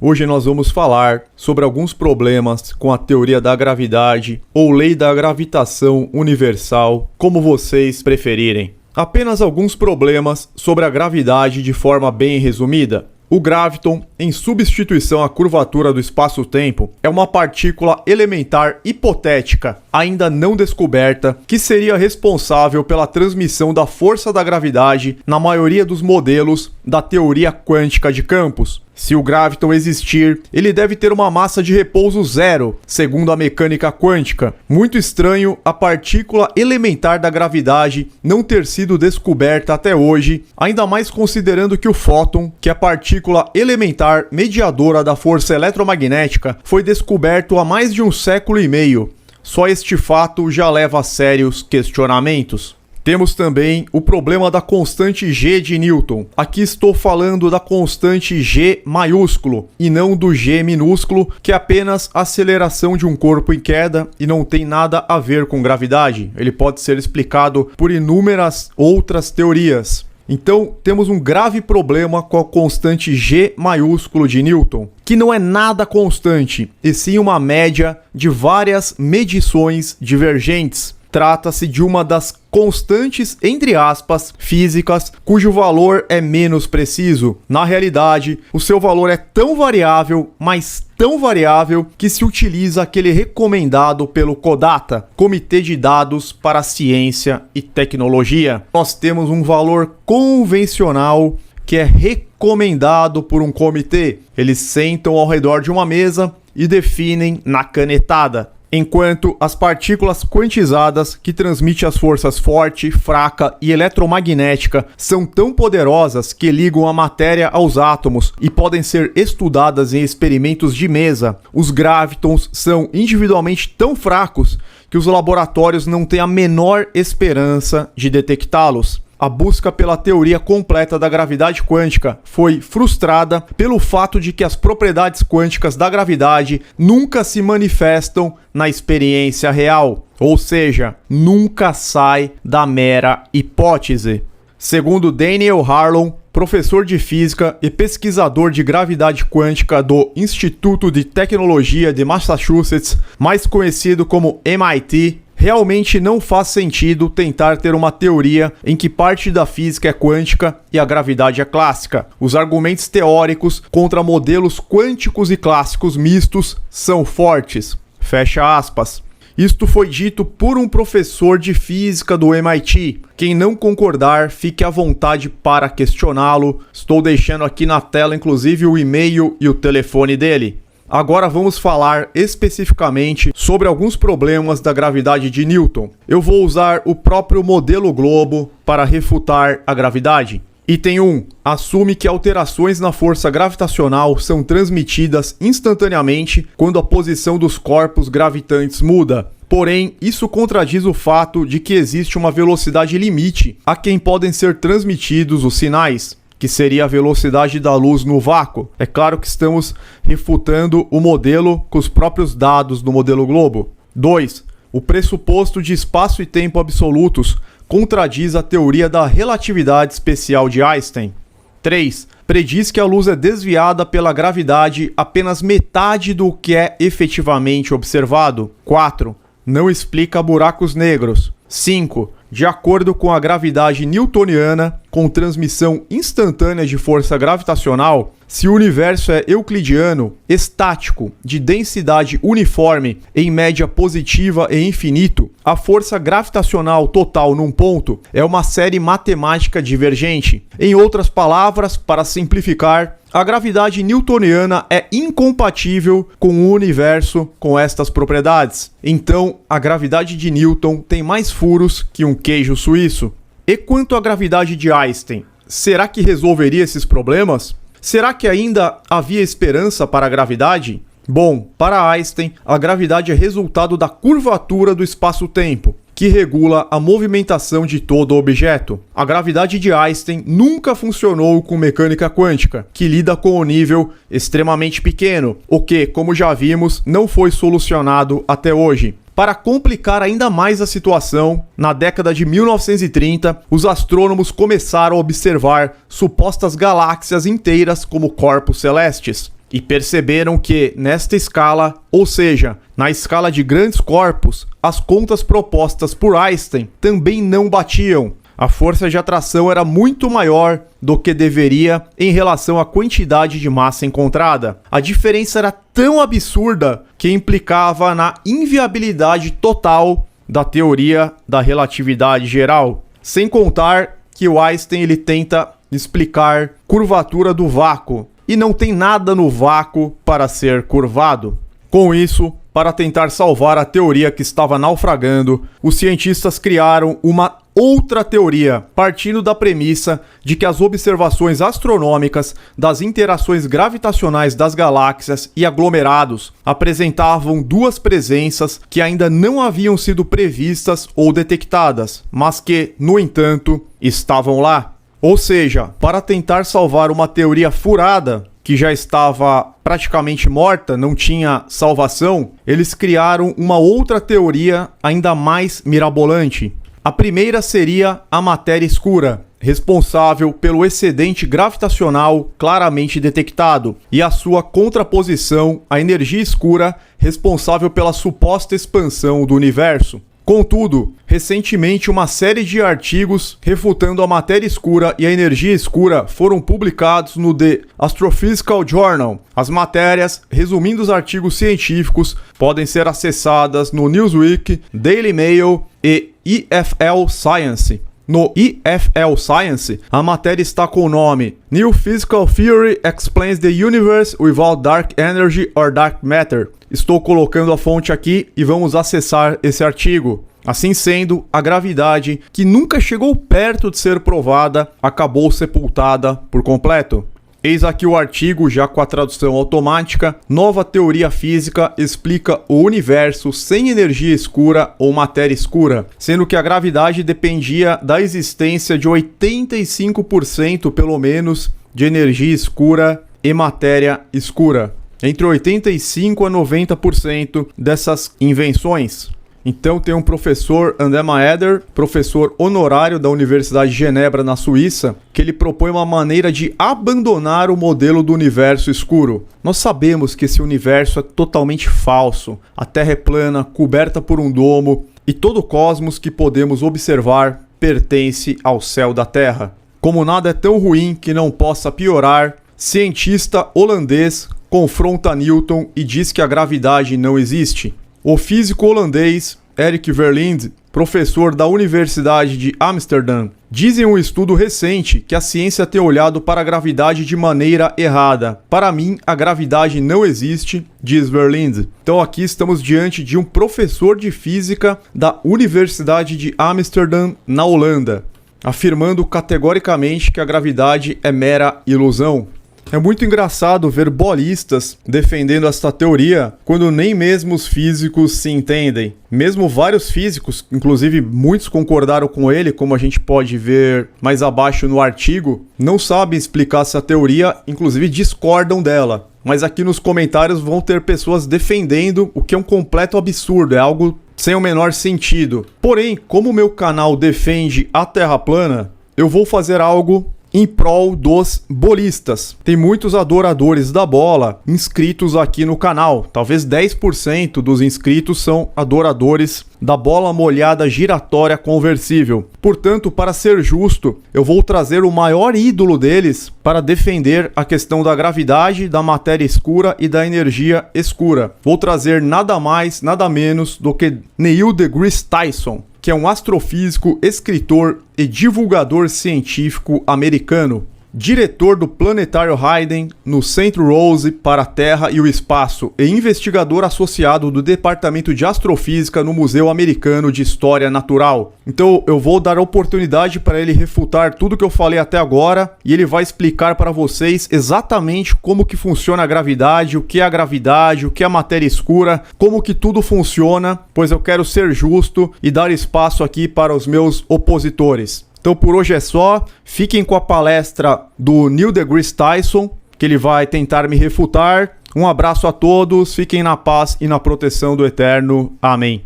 Hoje nós vamos falar sobre alguns problemas com a teoria da gravidade ou lei da gravitação universal, como vocês preferirem. Apenas alguns problemas sobre a gravidade de forma bem resumida. O graviton, em substituição à curvatura do espaço-tempo, é uma partícula elementar hipotética, ainda não descoberta, que seria responsável pela transmissão da força da gravidade na maioria dos modelos da teoria quântica de campos. Se o graviton existir, ele deve ter uma massa de repouso zero, segundo a mecânica quântica. Muito estranho a partícula elementar da gravidade não ter sido descoberta até hoje, ainda mais considerando que o fóton, que é a partícula elementar mediadora da força eletromagnética, foi descoberto há mais de um século e meio. Só este fato já leva a sérios questionamentos. Temos também o problema da constante G de Newton. Aqui estou falando da constante G maiúsculo e não do G minúsculo, que é apenas a aceleração de um corpo em queda e não tem nada a ver com gravidade. Ele pode ser explicado por inúmeras outras teorias. Então, temos um grave problema com a constante G maiúsculo de Newton, que não é nada constante, e sim uma média de várias medições divergentes. Trata-se de uma das constantes, entre aspas, físicas, cujo valor é menos preciso. Na realidade, o seu valor é tão variável, mas tão variável, que se utiliza aquele recomendado pelo CODATA, Comitê de Dados para a Ciência e Tecnologia. Nós temos um valor convencional que é recomendado por um comitê. Eles sentam ao redor de uma mesa e definem na canetada. Enquanto as partículas quantizadas, que transmitem as forças forte, fraca e eletromagnética, são tão poderosas que ligam a matéria aos átomos e podem ser estudadas em experimentos de mesa, os gravitons são individualmente tão fracos que os laboratórios não têm a menor esperança de detectá-los. A busca pela teoria completa da gravidade quântica foi frustrada pelo fato de que as propriedades quânticas da gravidade nunca se manifestam na experiência real, ou seja, nunca sai da mera hipótese. Segundo Daniel Harlon, professor de física e pesquisador de gravidade quântica do Instituto de Tecnologia de Massachusetts, mais conhecido como MIT, realmente não faz sentido tentar ter uma teoria em que parte da física é quântica e a gravidade é clássica. Os argumentos teóricos contra modelos quânticos e clássicos mistos são fortes. Fecha aspas. Isto foi dito por um professor de física do MIT. Quem não concordar, fique à vontade para questioná-lo. Estou deixando aqui na tela, inclusive, o e-mail e o telefone dele. Agora vamos falar especificamente sobre alguns problemas da gravidade de Newton. Eu vou usar o próprio modelo globo para refutar a gravidade. Item 1. Assume que alterações na força gravitacional são transmitidas instantaneamente quando a posição dos corpos gravitantes muda. Porém, isso contradiz o fato de que existe uma velocidade limite a quem podem ser transmitidos os sinais, que seria a velocidade da luz no vácuo. É claro que estamos refutando o modelo com os próprios dados do modelo globo. 2. O pressuposto de espaço e tempo absolutos contradiz a teoria da relatividade especial de Einstein. 3. Prediz que a luz é desviada pela gravidade apenas metade do que é efetivamente observado. 4. Não explica buracos negros. 5. De acordo com a gravidade newtoniana, com transmissão instantânea de força gravitacional, se o universo é euclidiano, estático, de densidade uniforme, em média positiva e infinito, a força gravitacional total num ponto é uma série matemática divergente. Em outras palavras, para simplificar, a gravidade newtoniana é incompatível com o universo com estas propriedades. Então, a gravidade de Newton tem mais furos que um queijo suíço. E quanto à gravidade de Einstein, será que resolveria esses problemas? Será que ainda havia esperança para a gravidade? Bom, para Einstein, a gravidade é resultado da curvatura do espaço-tempo, que regula a movimentação de todo objeto. A gravidade de Einstein nunca funcionou com mecânica quântica, que lida com o nível extremamente pequeno, o que, como já vimos, não foi solucionado até hoje. Para complicar ainda mais a situação, na década de 1930, os astrônomos começaram a observar supostas galáxias inteiras como corpos celestes. e perceberam que, nesta escala, ou seja, na escala de grandes corpos, as contas propostas por Einstein também não batiam. A força de atração era muito maior do que deveria em relação à quantidade de massa encontrada. A diferença era tão absurda que implicava na inviabilidade total da teoria da relatividade geral. Sem contar que o Einstein ele tenta explicar curvatura do vácuo e não tem nada no vácuo para ser curvado. Com isso, para tentar salvar a teoria que estava naufragando, os cientistas criaram uma outra teoria, partindo da premissa de que as observações astronômicas das interações gravitacionais das galáxias e aglomerados apresentavam duas presenças que ainda não haviam sido previstas ou detectadas, mas que, no entanto, estavam lá. Ou seja, para tentar salvar uma teoria furada, que já estava praticamente morta, não tinha salvação, eles criaram uma outra teoria ainda mais mirabolante. A primeira seria a matéria escura, responsável pelo excedente gravitacional claramente detectado, e a sua contraposição à energia escura, responsável pela suposta expansão do universo. Contudo, recentemente uma série de artigos refutando a matéria escura e a energia escura foram publicados no The Astrophysical Journal. As matérias, resumindo os artigos científicos, podem ser acessadas no Newsweek, Daily Mail e EFL Science. No EFL Science, a matéria está com o nome New Physical Theory Explains the Universe Without Dark Energy or Dark Matter. Estou colocando a fonte aqui e vamos acessar esse artigo. Assim sendo, a gravidade, que nunca chegou perto de ser provada, acabou sepultada por completo. Eis aqui o artigo, já com a tradução automática. Nova teoria física explica o universo sem energia escura ou matéria escura, sendo que a gravidade dependia da existência de 85% pelo menos de energia escura e matéria escura. Entre 85% a 90% dessas invenções. Então tem um professor, André Maeder, professor honorário da Universidade de Genebra, na Suíça, que ele propõe uma maneira de abandonar o modelo do universo escuro. Nós sabemos que esse universo é totalmente falso. A Terra é plana, coberta por um domo, e todo o cosmos que podemos observar pertence ao céu da Terra. Como nada é tão ruim que não possa piorar, cientista holandês confronta Newton e diz que a gravidade não existe. O físico holandês Erik Verlinde, professor da Universidade de Amsterdã, diz em um estudo recente que a ciência tem olhado para a gravidade de maneira errada. Para mim, a gravidade não existe, diz Verlinde. Então aqui estamos diante de um professor de física da Universidade de Amsterdã, na Holanda, afirmando categoricamente que a gravidade é mera ilusão. É muito engraçado ver bolistas defendendo esta teoria quando nem mesmo os físicos se entendem. Mesmo vários físicos, inclusive muitos concordaram com ele, como a gente pode ver mais abaixo no artigo, não sabem explicar essa teoria, inclusive discordam dela. Mas aqui nos comentários vão ter pessoas defendendo o que é um completo absurdo, é algo sem o menor sentido. Porém, como o meu canal defende a Terra plana, eu vou fazer algo em prol dos bolistas. Tem muitos adoradores da bola inscritos aqui no canal. Talvez 10% dos inscritos são adoradores da bola molhada giratória conversível. Portanto, para ser justo, eu vou trazer o maior ídolo deles para defender a questão da gravidade, da matéria escura e da energia escura. Vou trazer nada mais, nada menos do que Neil deGrasse Tyson, que é um astrofísico, escritor e divulgador científico americano, diretor do Planetário Hayden no Centro Rose para a Terra e o Espaço e investigador associado do Departamento de Astrofísica no Museu Americano de História Natural. Então eu vou dar a oportunidade para ele refutar tudo que eu falei até agora e ele vai explicar para vocês exatamente como que funciona a gravidade, o que é a gravidade, o que é a matéria escura, como que tudo funciona, pois eu quero ser justo e dar espaço aqui para os meus opositores. Então por hoje é só, fiquem com a palestra do Neil deGrasse Tyson, que ele vai tentar me refutar. Um abraço a todos, fiquem na paz e na proteção do Eterno. Amém.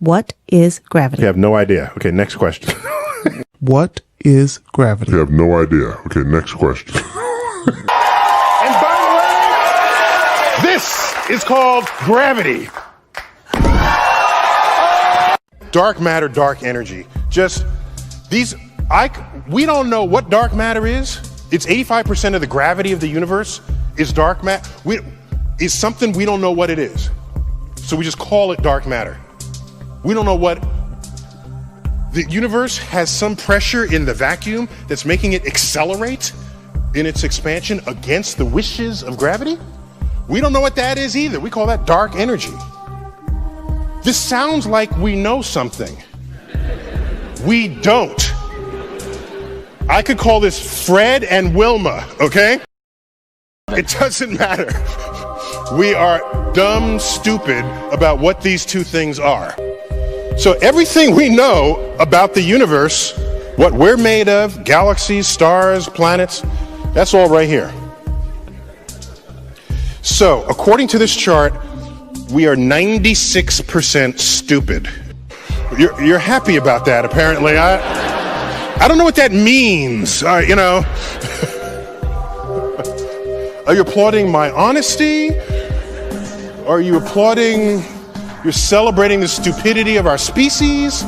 What is gravity? You have no idea. Okay, next question. What is gravity? You have no idea. Okay, next question. And by the way, is called gravity. Dark matter, dark energy. We don't know what dark matter is. It's 85% of the gravity of the universe is dark matter. It's something we don't know what it is. So we just call it dark matter. We don't know what. The universe has some pressure in the vacuum that's making it accelerate in its expansion against the wishes of gravity. We don't know what that is either. We call that dark energy. This sounds like we know something. We don't. I could call this Fred and Wilma, okay? It doesn't matter. We are dumb, stupid about what these two things are. So everything we know about the universe, what we're made of, galaxies, stars, planets, that's all right here. So according to this chart, we are 96% stupid. You're happy about that, apparently. I don't know what that means, you know. Are you applauding my honesty? Are you applauding, you're celebrating the stupidity of our species?